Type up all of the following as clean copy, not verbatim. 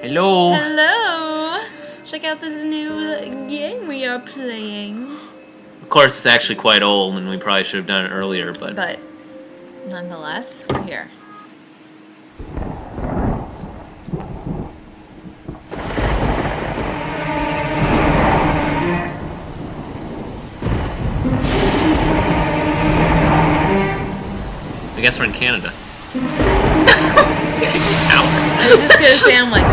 Hello. Hello! Check out this new game we are playing. Of course, it's actually quite old, and we probably should have done it earlier, but Nonetheless, we're here. I guess we're in Canada. I was just gonna say, I'm like,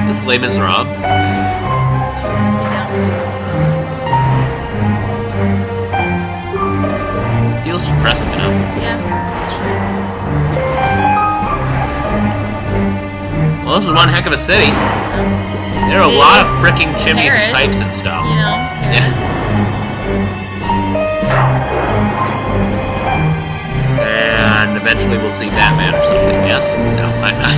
This is Les Miserables. Feels depressing enough. Yeah, that's true. Well, this is one heck of a city. There are a lot of fricking chimneys and pipes and stuff. You know, Paris. Yeah. And eventually we'll see Batman or something, yes? No, I'm not.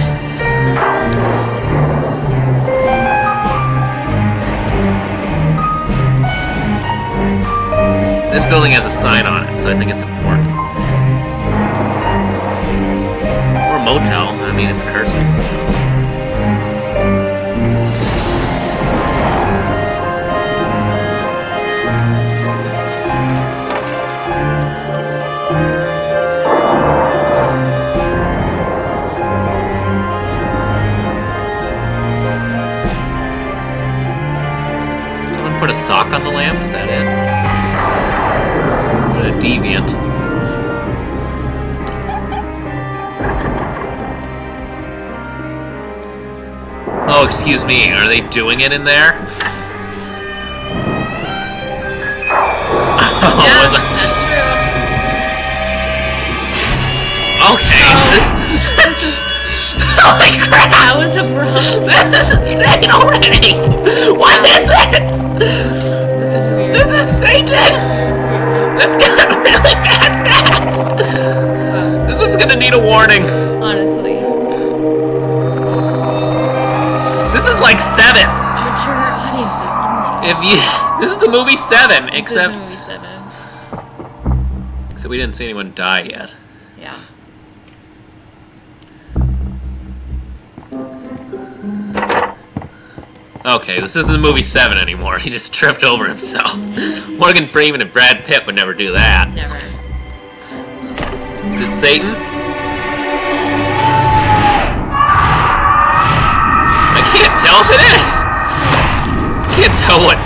This building has a sign on it, so I think it's important. Or a motel, I mean, it's cursive. Put a sock on the lamp? Is that it? What a deviant. Oh, excuse me. Are they doing it in there? Yeah, that's true. Okay. Oh, This is... Holy crap! That was abrupt. This is insane already! What is it? This is weird. This is Satan! That's got really bad fat! This one's gonna need a warning. Honestly. This is like 7. Mature audiences only. If you... This is the movie 7, This except... is the movie 7. Except we didn't see anyone die yet. Yeah. Okay, this isn't the movie 7 anymore. He just tripped over himself. Morgan Freeman and Brad Pitt would never do that. Never. Is it Satan? I can't tell if it is. I can't tell what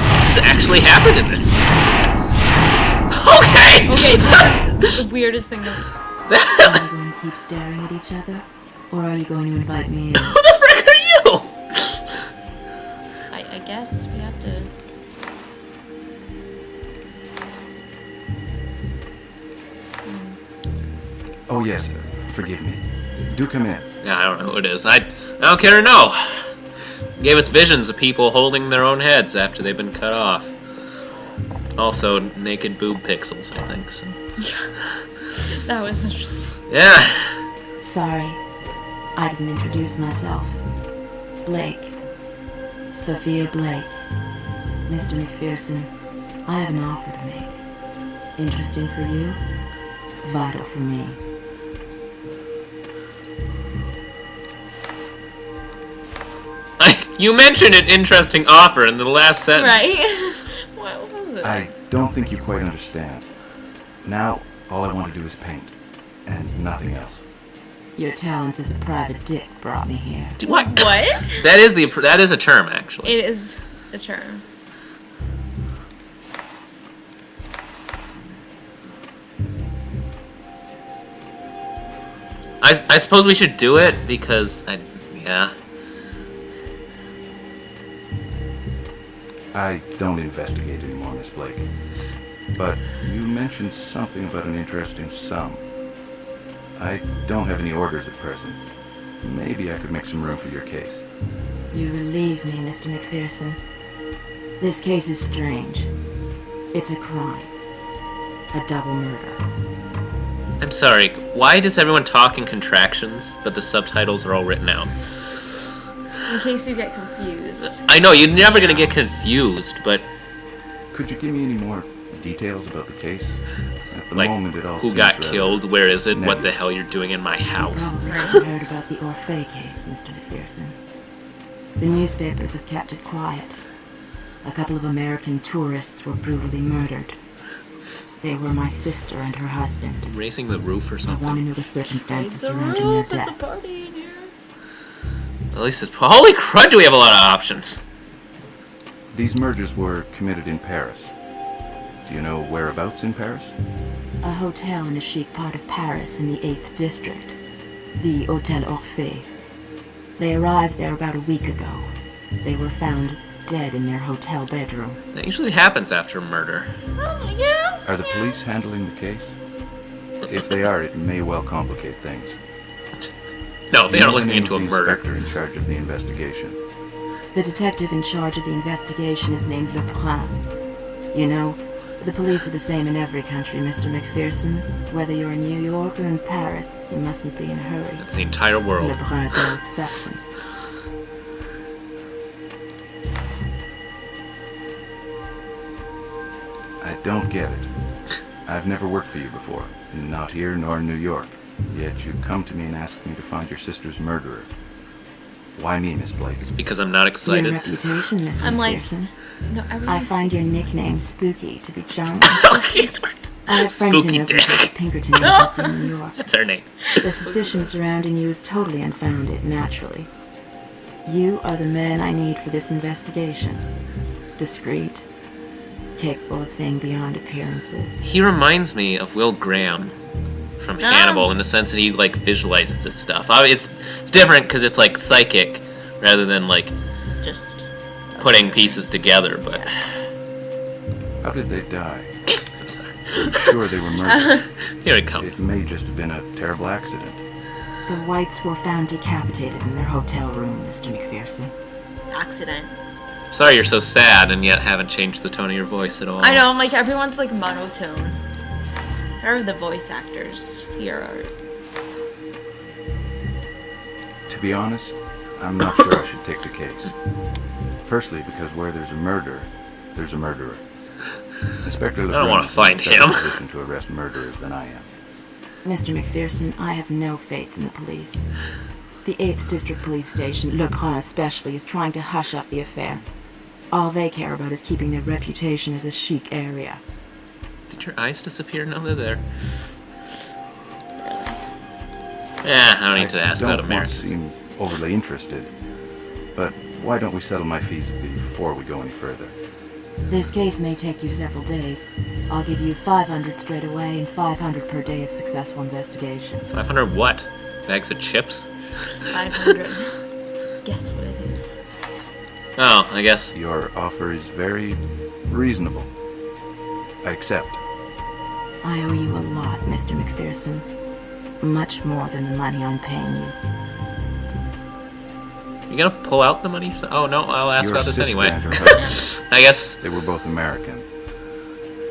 actually happened in this. Okay! Okay, this is the weirdest thing that... Are you going to keep staring at each other? Or are you going to invite me in? Who the frick are you? I guess we have to... Oh yes, forgive me. Do come in. Yeah, I don't know who it is. I don't care to know. Gave us visions of people holding their own heads after they've been cut off. Also, naked boob pixels, I think. So. That was interesting. Yeah. Sorry, I didn't introduce myself. Blake. Sophia Blake. Mr. McPherson, I have an offer to make. Interesting for you, vital for me. You mentioned an interesting offer in the last sentence. Right? What was it? I don't think you quite understand. Now, all I want to do is paint. And nothing else. Your talents as a private dick brought me here. What? What? That is a term, actually. It is a term. I suppose we should do it because yeah. I don't investigate anymore, Miss Blake. But you mentioned something about an interesting sum. I don't have any orders at present. Maybe I could make some room for your case. You relieve me, Mr. McPherson. This case is strange. It's a crime. A double murder. I'm sorry, why does everyone talk in contractions, but the subtitles are all written out? In case you get confused. I know, you're never gonna get confused, but... Could you give me any more Details about the case? At the Like, moment, it all who seems got rather killed? Where is it? What the nebulous. hell you're doing in my You house? probably haven't heard about the Orphe case, Mr. McPherson. The newspapers have kept it quiet. A couple of American tourists were brutally murdered. They were my sister and her husband. Raising the roof or I want to something? know the circumstances The surrounding their roof, it's a death. party in here. At least it's... Holy crud, do we have a lot of options. These murders were committed in Paris. Do you know whereabouts in Paris? A hotel in a chic part of Paris in the 8th district. The Hôtel Orphe. They arrived there about a week ago. They were found dead in their hotel bedroom. That usually happens after murder. Oh, yeah. Are the police handling the case? If they are, it may well complicate things. No, Do they you aren't know the looking name into a of the murder. inspector in charge of the investigation? The detective in charge of the investigation is named Lebrun. You know, the police are the same in every country, Mr. McPherson. Whether you're in New York or in Paris, you mustn't be in a hurry. It's the entire world. Lebrun is no exception. I don't get it. I've never worked for you before, not here nor in New York. Yet you come to me and ask me to find your sister's murderer. Why me, Miss Blake? It's because I'm not Your excited. reputation, Mr. I'm like- McPherson. No, I find your nickname spooky to be charming. Okay, it's right. I have friends Spooky who know people Dick. at Pinkerton Agency in New York. That's her name. The suspicion surrounding you is totally unfounded, naturally. You are the man I need for this investigation. Discreet, capable of seeing beyond appearances. He reminds me of Will Graham from Ah. Hannibal in the sense that he like visualizes this stuff. It's different because it's like psychic rather than like Just putting pieces together. But How did they die? I'm sorry. I'm sure they were murdered. Here it It comes. may just have been a terrible accident. The Whites were found decapitated in their hotel room, Mr. McPherson. accident. Sorry you're so sad and yet haven't changed the tone of your voice at all. I know, I'm like, everyone's like monotone. Or the voice actors here are. To be honest, I'm not sure I should take the case. Firstly, because where there's a murder, there's a murderer. Inspector don't wanna LeBrun is find in a better him. position to arrest murderers than I am. Mr. McPherson, I have no faith in the police. The 8th District Police Station, Lebrun especially, is trying to hush up the affair. All they care about is keeping their reputation as a chic area. Did your eyes disappear? No, they're there. Yeah, I don't need to ask don't about want to Americans. seem overly interested, but why don't we settle my fees before we go any further? This case may take you several days. I'll give you 500 straight away and 500 per day of successful investigation. 500 what? Bags of chips? 500. Guess what it is. Oh, I guess. Your offer is very reasonable. I accept. I owe you a lot, Mr. McPherson. Much more than the money I'm paying you. You gonna pull out the money? Oh no, I'll ask Your about this sister anyway. and her husband, I guess. they were both American.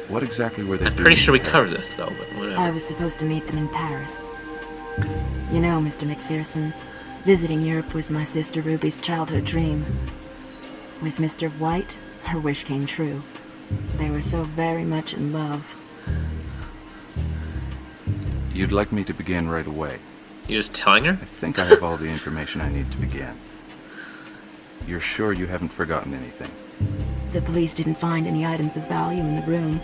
What exactly were they I'm doing pretty sure we in covered Paris? this though, but I whatever. was supposed to meet them in Paris. You know, Mr. McPherson, visiting Europe was my sister Ruby's childhood dream. With Mr. White, her wish came true. They were so very much in love. You'd like me to begin right away. You just telling her? I think I have all the information I need to begin. You're sure you haven't forgotten anything? The police didn't find any items of value in the room.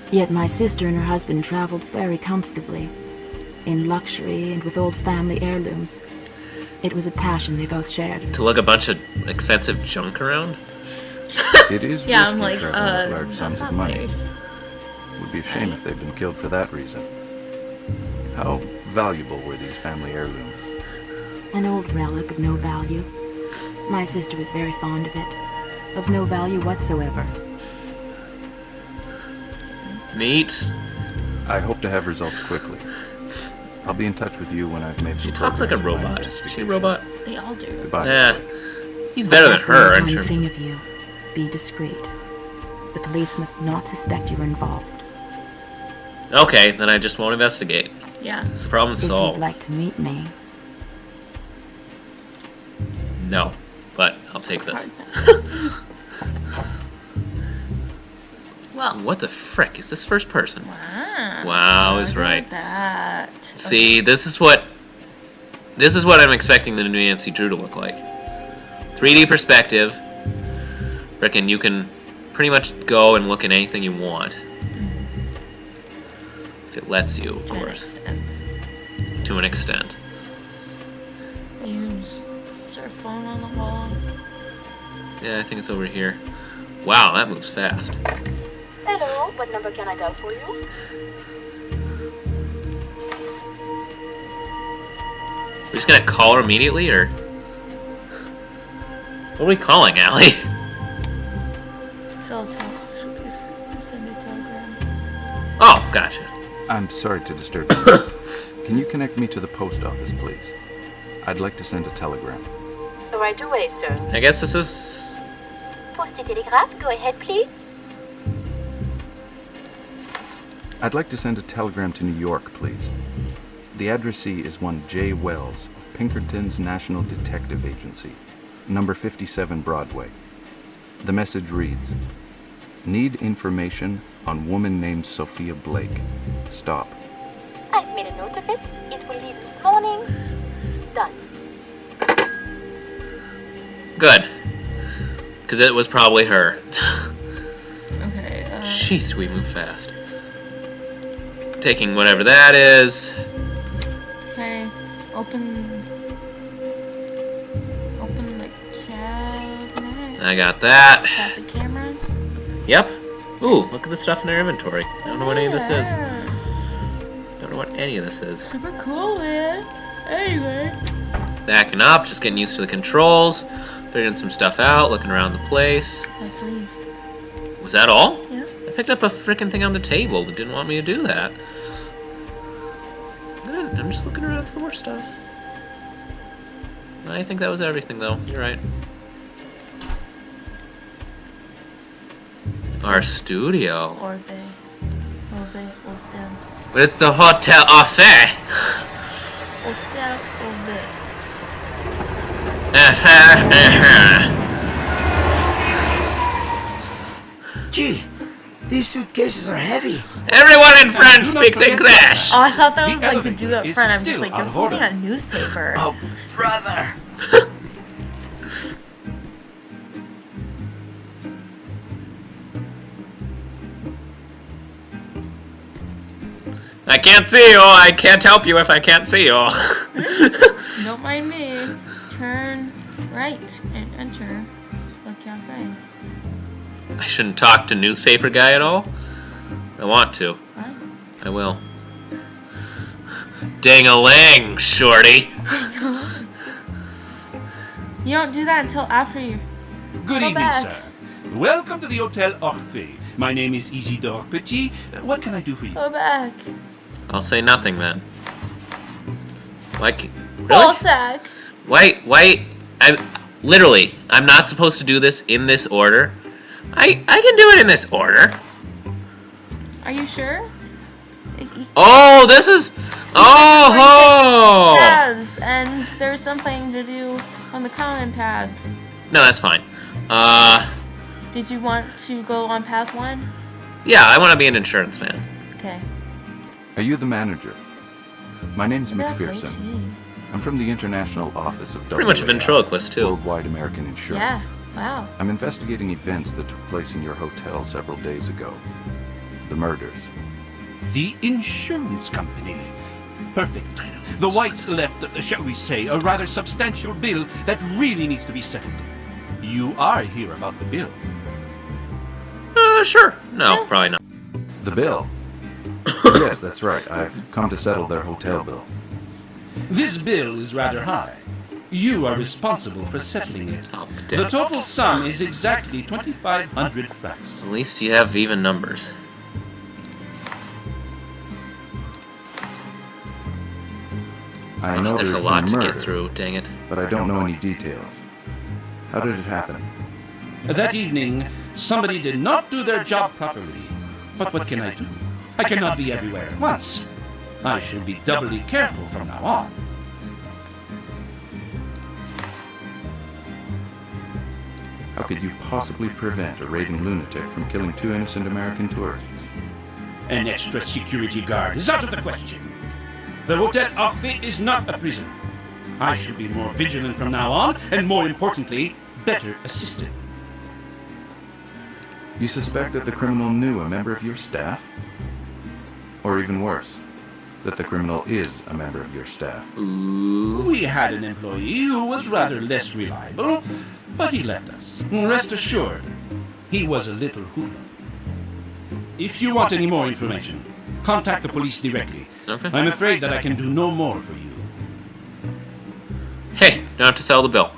Yet my sister and her husband traveled very comfortably, in luxury and with old family heirlooms. It was a passion they both shared. To lug a bunch of expensive junk around? It is Yeah, risky I'm like, traveling with large sums that's of not money. safe. It would be a shame if they'd been killed for that reason. How valuable were these family heirlooms? An old relic of no value. My sister was very fond of it. Of no value whatsoever. Neat. I hope to have results quickly. I'll be in touch with you when I've made some She talks like a progress in my robot. Is she a investigation. robot? They all do. Goodbye. Yeah. Miss Blake. He's better than That's only her in one terms thing of... of you. Be discreet. The police must not suspect you're involved. Okay, then I just won't investigate. Yeah. It's the problem If you'd solved. like to meet me, No, but I'll take this. Hard pass. Well. What the frick? Is this first person? Wow. Wow is Look right. at that. See, this is what I'm expecting the new Nancy Drew to look like. 3D perspective. Frickin' you can pretty much go and look at anything you want. If it lets you, of course. To an extent. Is there a phone on the wall? Yeah, I think it's over here. Wow, that moves fast. Hello, what number can I dial for you? We're just gonna call her immediately, or what are we calling, Allie? So send a telegram. Oh, gotcha. I'm sorry to disturb you. Can you connect me to the post office, please? I'd like to send a telegram. Right away, sir. I guess this is. Poste telegraph, go ahead, please. I'd like to send a telegram to New York, please. The addressee is one J. Wells of Pinkerton's National Detective Agency, number 57 Broadway. The message reads, "Need information on woman named Sophia Blake. Stop." I've made a note of it. It will leave this morning. Done. Good. Because it was probably her. Okay. Jeez, we move fast. Taking whatever that is. Okay. Open the cabinet. I got that. Got the camera. Yep. Ooh, look at the stuff in our inventory. I don't know what any of this is. Yeah. Don't know what any of this is. Super cool, man. Anyway. Backing up, just getting used to the controls. Figuring some stuff out, looking around the place. Let's leave. Was that all? Yeah. I picked up a freaking thing on the table, but didn't want me to do that. Good, I'm just looking around for more stuff. I think that was everything, though. You're right. Our studio. Hotel. But it's the Hotel Affair. Hotel. Gee, these suitcases are heavy. Everyone in France speaks English. Oh, I thought that was like the elevator dude up is front. I'm just still like, out you're of holding order. a newspaper. Oh, brother. I can't see you. I can't help you if I can't see you. Don't mind me. Turn right and enter the cafe. I shouldn't talk to newspaper guy at all. I want to. What? I will. Ding-a-ling, shorty. You don't do that until after you. Good Go evening, back. sir. Welcome to the Hotel Orphée. My name is Isidore Petit. What can I do for you? Go back. I'll say nothing then. Like, Ball really? sack. Why? I'm not supposed to do this in this order. I can do it in this order. Are you sure? Oh, this is. Oh! Paths, and there's something to do on the common path. No, that's fine. Did you want to go on path 1? Yeah, I want to be an insurance man. Okay. Are you the manager? My name's Yeah, McPherson. great. I'm from the International Office of Pretty much a WAI, ventriloquist, too. Worldwide American Insurance. Yeah. Wow. I'm investigating events that took place in your hotel several days ago. The murders. The insurance company. Perfect. The Whites left, shall we say, a rather substantial bill that really needs to be settled. You are here about the bill. Sure. No, probably not. The bill? Yes, that's right. I've come to settle their hotel bill. This bill is rather high. You are responsible for settling it. Oh, The damn. total sum is exactly 2,500 francs. At least you have even numbers. I know There's a there's lot been to murder, get through, dang it. but I don't know any details. How did it happen? That evening, somebody did not do their job properly. But what can I do? I cannot be everywhere at once. I shall be doubly careful from now on. How could you possibly prevent a raving lunatic from killing 2 innocent American tourists? An extra security guard is out of the question. The Hotel Orphée is not a prison. I shall be more vigilant from now on, and more importantly, better assisted. You suspect that the criminal knew a member of your staff? Or even worse, that the criminal is a member of your staff? We had an employee who was rather less reliable, but he left us. Rest assured, he was a little hoodlum. If you want any more information, contact the police directly. Okay. I'm afraid that I can do no more for you. Hey, don't have to sell the bill.